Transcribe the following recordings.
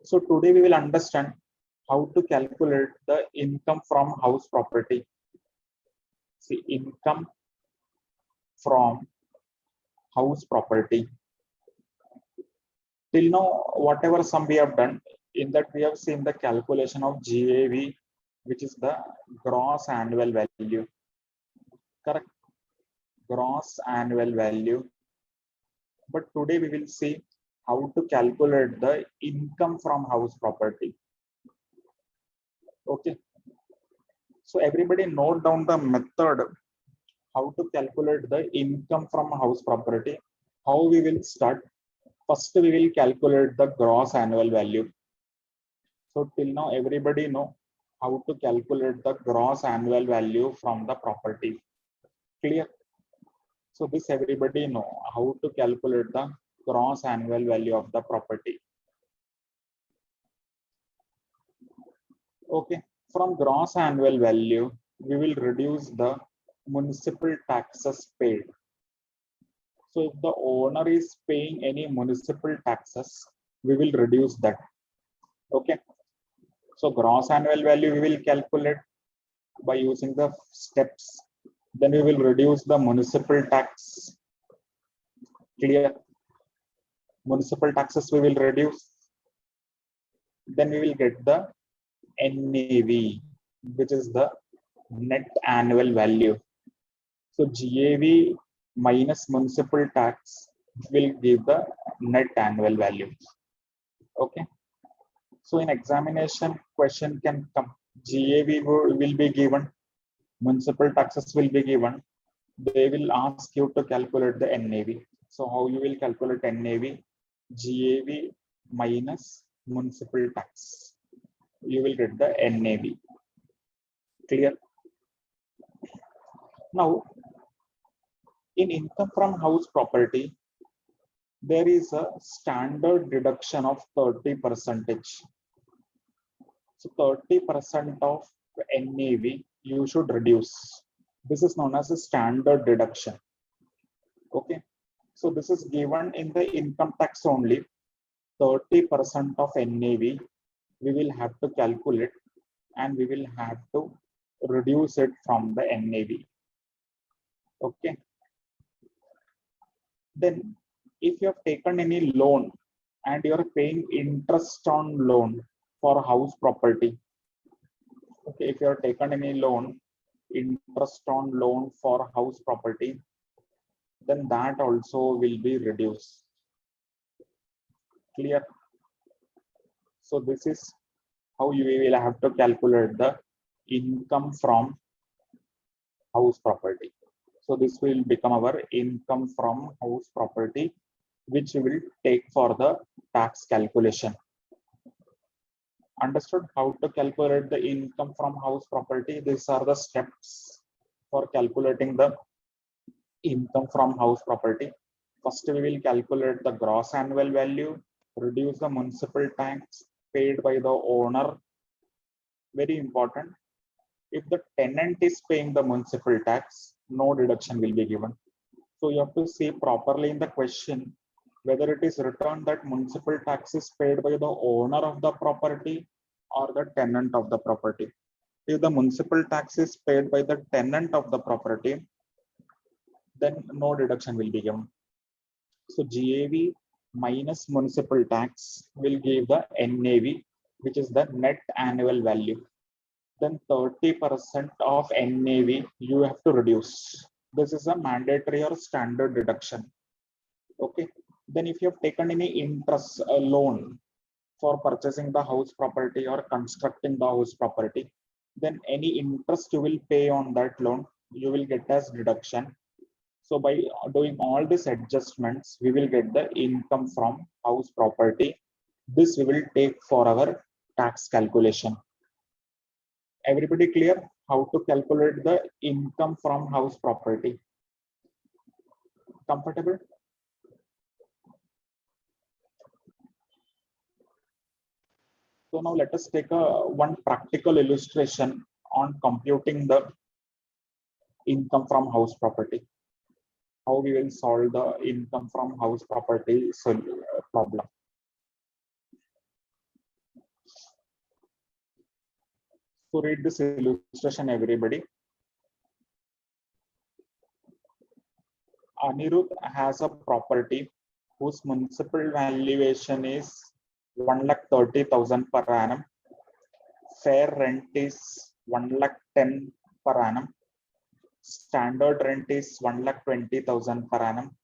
So today we will understand how to calculate the income from house property. See, income from house property. Till now, whatever sum we have done, in that we have seen the calculation of GAV, which is the gross annual value. Correct? Gross annual value. But today we will see how to calculate the income from house property. Okay. So everybody note down the method how to calculate the income from house property. How we will start. First, we will calculate the gross annual value. So till now, everybody know how to calculate the gross annual value from the property. Clear? So this everybody know how to calculate the gross annual value of the property. Okay. From gross annual value, we will reduce the municipal taxes paid. So if the owner is paying any municipal taxes, we will reduce that. Okay. So gross annual value we will calculate by using the steps. Then we will reduce the municipal tax. Clear? Municipal taxes we will reduce. Then we will get the NAV, which is the net annual value. So GAV minus municipal tax will give the net annual value. Okay. So in examination question can come, GAV will be given, municipal taxes will be given. They will ask you to calculate the NAV. So how you will calculate NAV? GAV minus municipal tax. You will get the NAV. Clear? Now, in income from house property, there is a standard deduction of 30%. So 30% of NAV you should reduce. This is known as a standard deduction. Okay. So this is given in the income tax only. 30% of NAV we will have to calculate and we will have to reduce it from the NAV. Okay. Then if you have taken any loan and you are paying interest on loan for house property. Okay, if you have taken any loan, interest on loan for house property, then that also will be reduced. Clear? So this is how you will have to calculate the income from house property. So this will become our income from house property, which we will take for the tax calculation. Understood how to calculate the income from house property? These are the steps for calculating the income from house property. First, we will calculate the gross annual value, reduce the municipal tax paid by the owner. Very important. If the tenant is paying the municipal tax, no deduction will be given. So you have to see properly in the question whether it is written that municipal tax is paid by the owner of the property or the tenant of the property. If the municipal tax is paid by the tenant of the property, then no deduction will be given. So GAV minus municipal tax will give the NAV, which is the net annual value. Then 30% of NAV you have to reduce. This is a mandatory or standard deduction. Okay. Then if you have taken any interest loan for purchasing the house property or constructing the house property, then any interest you will pay on that loan, you will get as deduction. So by doing all these adjustments, we will get the income from house property. This we will take for our tax calculation. Everybody clear how to calculate the income from house property? Comfortable? So now let us take one practical illustration on computing the income from house property. How we will solve the income from house property problem. So read this illustration, everybody. Anirudh has a property whose municipal valuation is 1,30,000 per annum. Fair rent is 1,10,000 per annum. Standard rent is 1,20,000 per annum.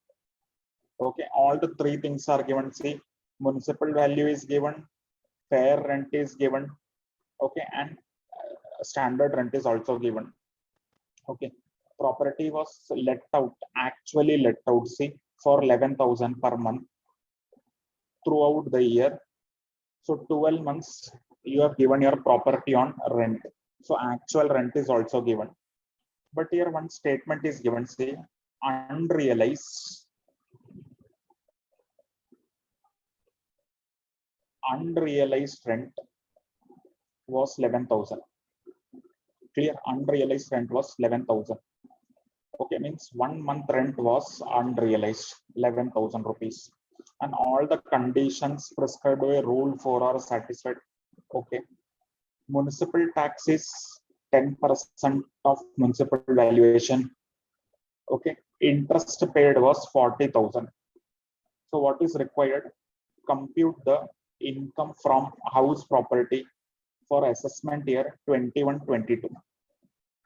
Okay, all the three things are given. See, municipal value is given, fair rent is given, okay, and standard rent is also given. Okay, property was let out, actually let out, see, for 11,000 per month throughout the year. So 12 months you have given your property on rent. So actual rent is also given. But here one statement is given, say, unrealized rent was 11,000. Clear? Unrealized rent was 11,000. Okay, means 1 month rent was unrealized, 11,000 rupees. And all the conditions prescribed by rule 4 are satisfied. Okay. Municipal tax is 10% of municipal valuation. Okay. Interest paid was 40,000. So what is required? Compute the income from house property for assessment year 21-22.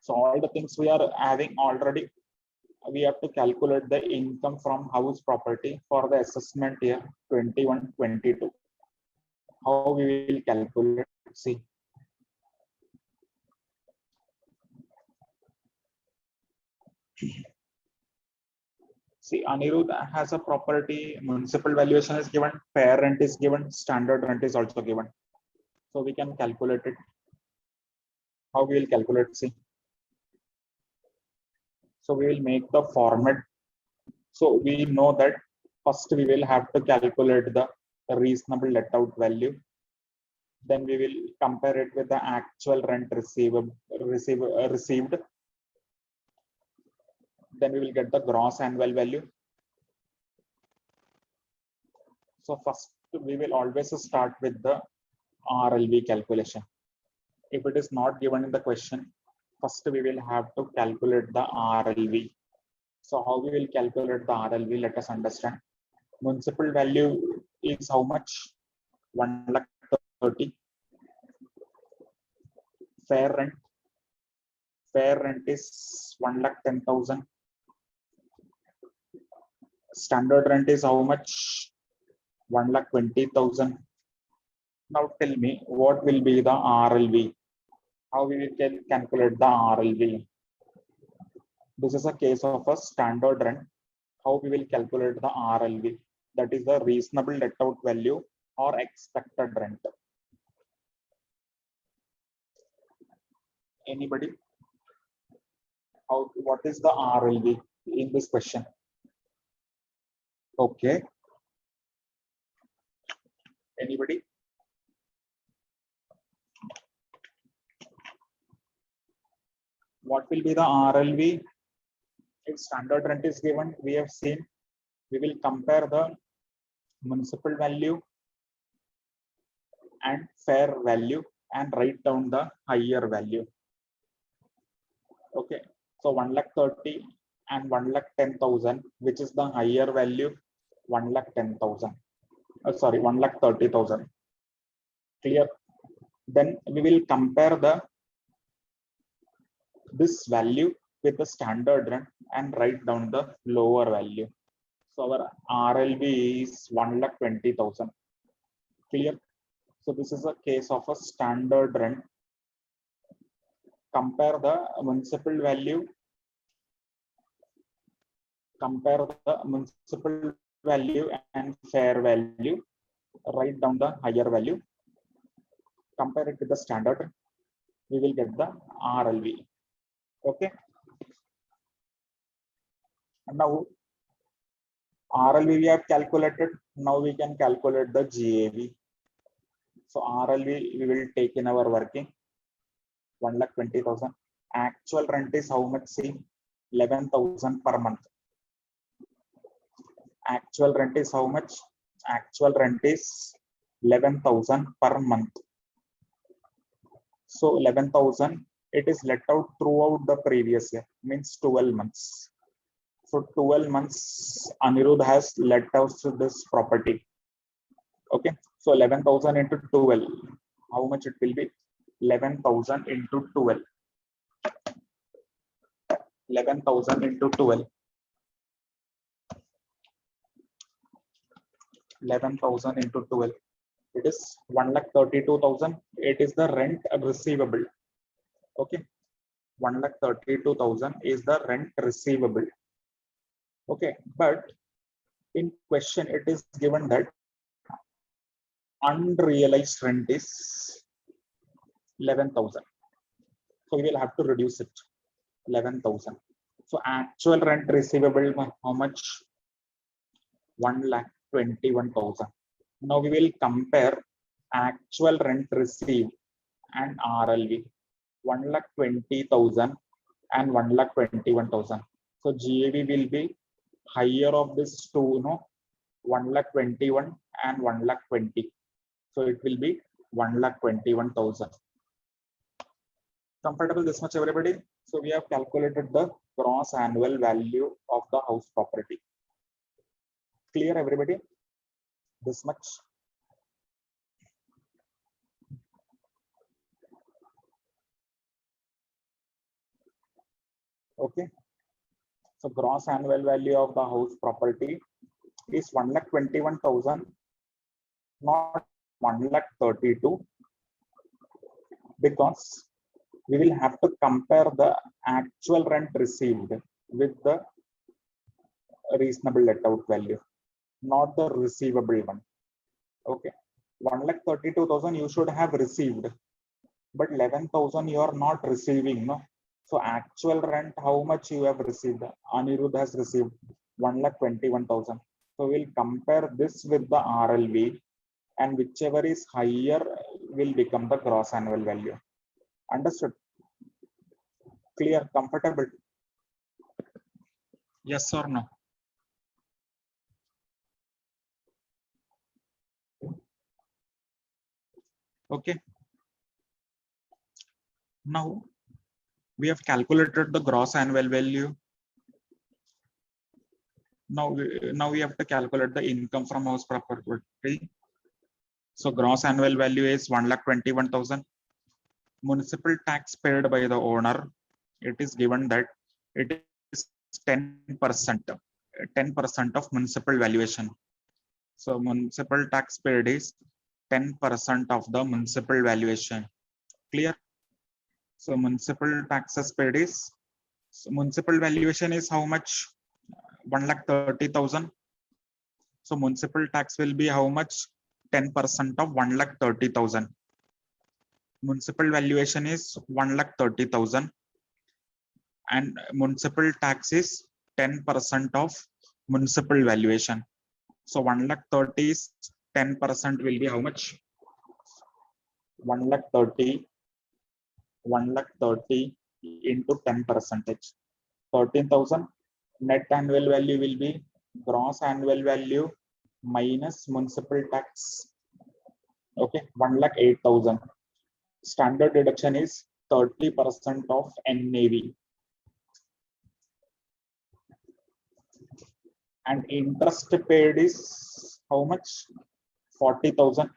So all the things we are having already, we have to calculate the income from house property for the assessment year 21-22. How we will calculate? See. See, Anirudh has a property, municipal valuation is given, fair rent is given, standard rent is also given. So we can calculate it. How we will calculate? See. So we will make the format. So we know that first we will have to calculate the reasonable let out value. Then we will compare it with the actual rent received. Then we will get the gross annual value. So first we will always start with the RLV calculation. If it is not given in the question, first we will have to calculate the RLV. So how we will calculate the RLV? Let us understand. Municipal value is how much? 1,30,000. Fair rent is 1,10,000. Standard rent is how much? 1,20,000. Now tell me, what will be the RLV? How we will calculate the RLV? This is a case of a standard rent. How we will calculate the RLV? That is the reasonable let out value or expected rent. Anybody? What is the RLV in this question? Okay. Anybody? What will be the RLV? If standard rent is given, we have seen, we will compare the municipal value and fair value and write down the higher value. Okay, so 1,30,000 and 1,10,000, which is the higher value? 1,10,000. Sorry, 1,30,000. Clear? Then we will compare this value with the standard rent and write down the lower value. So our RLV is 1,20,000. Clear? So this is a case of a standard rent. Compare the municipal value. Compare the municipal value and fair value. Write down the higher value. Compare it with the standard. We will get the RLV. Okay. And now RLV we have calculated. Now we can calculate the GAV. So RLV we will take in our working. 1,20,000. Actual rent is how much? See, 11,000 per month. Actual rent is how much? Actual rent is 11,000 per month. So 11,000, it is let out throughout the previous year, means 12 months. So 12 months Anirudh has let out this property. Okay, so 11,000 into 12, how much it will be? 11,000 into 12. 11,000 into 12. 11,000 into 12. It is 1,32,000. It is the rent receivable. Okay, 1,32,000 is the rent receivable. Okay, but in question it is given that unrealized rent is 11,000. So we will have to reduce it. 11,000. So actual rent receivable, how much? 1,21,000. Now we will compare actual rent received and RLV. 1,20,000 and 1,21,000. So GAV will be higher of this two, 1,21,000 and 1,20,000. So it will be 1,21,000. Comfortable this much, everybody? So we have calculated the gross annual value of the house property. Clear, everybody? This much. Okay. So gross annual value of the house property is 1,21,000, not 1,32,000, because we will have to compare the actual rent received with the reasonable let out value, not the receivable one. Okay, 1,32,000 you should have received, but 11,000 you are not receiving, no? So actual rent, how much you have received? Anirudh has received 1,21,000. So we'll compare this with the RLV, and whichever is higher will become the gross annual value. Understood? Clear? Comfortable? Yes or no? Okay. Now we have calculated the gross annual value. Now we have to calculate the income from house property. So gross annual value is 1,21,000. Municipal tax paid by the owner, it is given that it is 10%, 10% of municipal valuation. So municipal tax paid is 10% of the municipal valuation. Clear? So municipal taxes paid is, so municipal valuation is how much? 1,30,000. So municipal tax will be how much? 10% of 1,30,000. Municipal valuation is 1,30,000, and municipal tax is 10% of municipal valuation. So 1,30,000 is 10% will be how much? 1,30,000 into 10%. 13,000. Net annual value will be gross annual value minus municipal tax. Okay, 1,08,000. Standard deduction is 30% of NAV. And interest paid is how much? 40,000.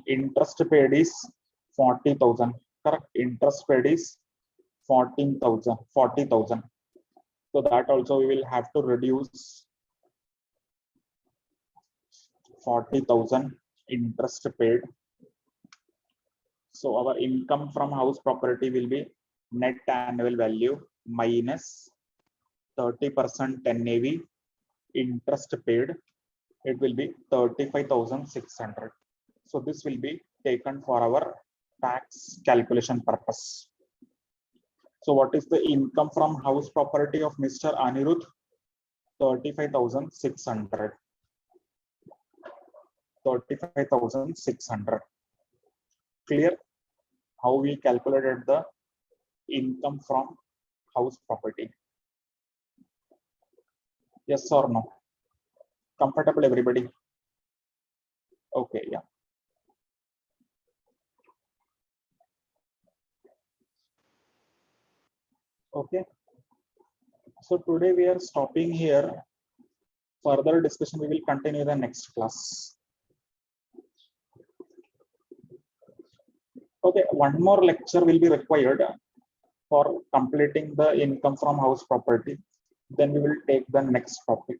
Interest paid is 40,000. Correct? Interest paid is 14,000. 40,000. So that also we will have to reduce 40,000 interest paid. So our income from house property will be net annual value minus 30% NAV interest paid. It will be 35,600. So this will be taken for our tax calculation purpose. So what is the income from house property of Mr. Anirudh? 35,600. 35,600. Clear? How we calculated the income from house property? Yes or no? Comfortable, everybody? Okay, yeah. Okay. So today we are stopping here. Further discussion we will continue the next class. Okay, one more lecture will be required for completing the income from house property. Then we will take the next topic.